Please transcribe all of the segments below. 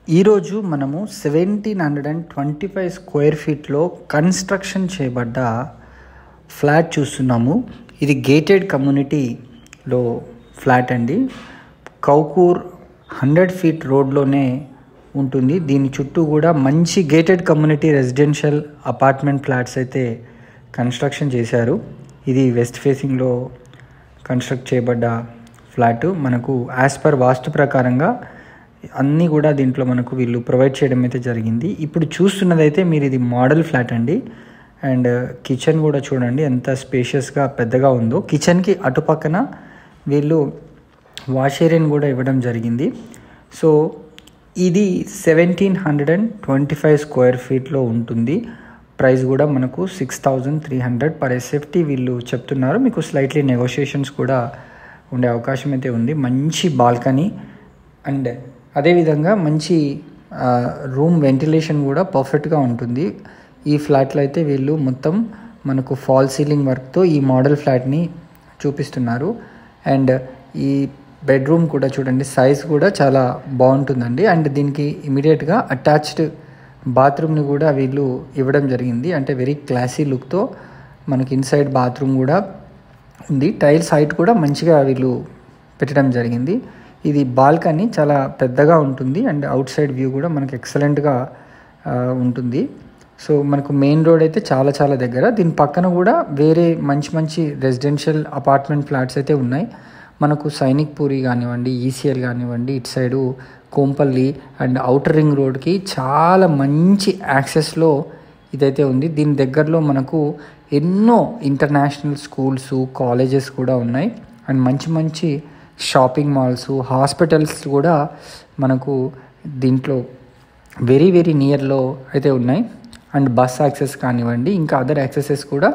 ఈరోజు మనము 1725 square ఫీట్లో construction చేయబడ్డ ఫ్లాట్ చూస్తున్నాము. ఇది గేటెడ్ కమ్యూనిటీలో ఫ్లాట్ అండి. కౌకూర్ 100 ఫీట్ రోడ్లోనే ఉంటుంది. దీని చుట్టూ కూడా మంచి gated community residential apartment flats అయితే కన్స్ట్రక్షన్ చేశారు. ఇది వెస్ట్ ఫేసింగ్లో కన్స్ట్రక్ట్ చేయబడ్డ ఫ్లాట్. మనకు యాజ్ పర్ వాస్తు ప్రకారంగా అన్నీ కూడా దీంట్లో మనకు వీళ్ళు ప్రొవైడ్ చేయడం అయితే జరిగింది. ఇప్పుడు చూస్తున్నదైతే మీరు ఇది మోడల్ ఫ్లాట్ అండి. అండ్ కిచెన్ కూడా చూడండి ఎంత స్పేషియస్గా పెద్దగా ఉందో. కిచెన్కి అటుపక్కన వీళ్ళు వాష్ ఏరియాని కూడా ఇవ్వడం జరిగింది. సో ఇది 1725 స్క్వేర్ ఫీట్లో ఉంటుంది. ప్రైస్ కూడా మనకు 6300 పర్ ఎస్ఎఫ్టీ వీళ్ళు చెప్తున్నారు. మీకు స్లైట్లీ నెగోషియేషన్స్ కూడా ఉండే అవకాశం అయితే ఉంది. మంచి బాల్కనీ అండ్ అదేవిధంగా మంచి రూమ్ వెంటిలేషన్ కూడా పర్ఫెక్ట్గా ఉంటుంది. ఈ ఫ్లాట్లో అయితే వీళ్ళు మొత్తం మనకు ఫాల్ సీలింగ్ వర్క్తో ఈ మోడల్ ఫ్లాట్ని చూపిస్తున్నారు. అండ్ ఈ బెడ్రూమ్ కూడా చూడండి, సైజ్ కూడా చాలా బాగుంటుందండి. అండ్ దీనికి ఇమీడియట్గా అటాచ్డ్ బాత్రూమ్ని కూడా వీళ్ళు ఇవ్వడం జరిగింది. అంటే వెరీ క్లాసీ లుక్తో మనకి ఇన్సైడ్ బాత్రూమ్ కూడా ఉంది. టైల్స్ హైట్ కూడా మంచిగా వీళ్ళు పెట్టడం జరిగింది. ఇది బాల్కనీ చాలా పెద్దగా ఉంటుంది అండ్ అవుట్ సైడ్ వ్యూ కూడా మనకు ఎక్సలెంట్గా ఉంటుంది. సో మనకు మెయిన్ రోడ్ అయితే చాలా దగ్గర. దీని పక్కన కూడా వేరే మంచి రెసిడెన్షియల్ అపార్ట్మెంట్ ఫ్లాట్స్ అయితే ఉన్నాయి. మనకు సైనిక్ పూరి కానివ్వండి, ఈసీఎల్ కానివ్వండి, ఇటు side Kompally and outer ring రోడ్కి చాలా మంచి యాక్సెస్లో ఇదైతే ఉంది. దీని దగ్గరలో మనకు ఎన్నో ఇంటర్నేషనల్ స్కూల్స్, కాలేజెస్ కూడా ఉన్నాయి. అండ్ మంచి షాపింగ్ మాల్స్, హాస్పిటల్స్ కూడా మనకు దీంట్లో వెరీ నియర్లో అయితే ఉన్నాయి. అండ్ బస్ యాక్సెస్ కానివ్వండి, ఇంకా అదర్ యాక్సెసెస్ కూడా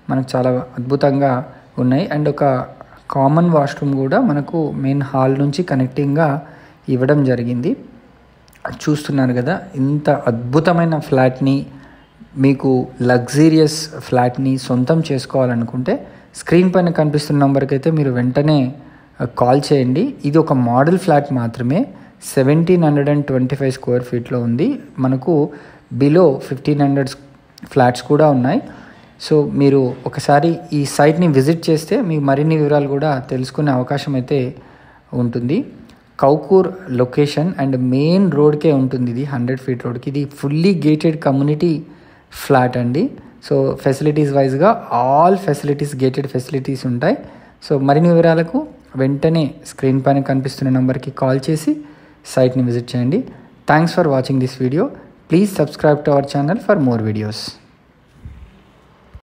మనకు చాలా అద్భుతంగా ఉన్నాయి. అండ్ ఒక కామన్ వాష్రూమ్ కూడా మనకు మెయిన్ హాల్ నుంచి కనెక్టింగ్గా ఇవ్వడం జరిగింది. చూస్తున్నారు కదా, ఇంత అద్భుతమైన ఫ్లాట్ని, మీకు లగ్జీరియస్ ఫ్లాట్ని సొంతం చేసుకోవాలనుకుంటే స్క్రీన్ పైన కనిపిస్తున్న నెంబర్కి అయితే మీరు వెంటనే కాల్ చేయండి. ఇది ఒక మోడల్ ఫ్లాట్ మాత్రమే. 1725 స్క్వేర్ ఫీట్లో ఉంది. మనకు బిలో 1500 ఫ్లాట్స్ కూడా ఉన్నాయి. సో మీరు ఒకసారి ఈ సైట్ని విజిట్ చేస్తే మీకు మరిన్ని వివరాలు కూడా తెలుసుకునే అవకాశం అయితే ఉంటుంది. కౌకూర్ లొకేషన్ అండ్ మెయిన్ రోడ్కే ఉంటుంది. ఇది 100 ఫీట్ రోడ్కి. ఇది ఫుల్లీ గేటెడ్ కమ్యూనిటీ ఫ్లాట్ అండి. సో ఫెసిలిటీస్ వైజ్గా ఆల్ ఫెసిలిటీస్, గేటెడ్ ఫెసిలిటీస్ ఉంటాయి. సో మరిన్ని వివరాలకు వెంటనే స్క్రీన్ పైన కనిపిస్తున్న నెంబర్కి కాల్ చేసి సైట్ని విజిట్ చేయండి. Thanks for watching this video. Please subscribe to our channel for more videos.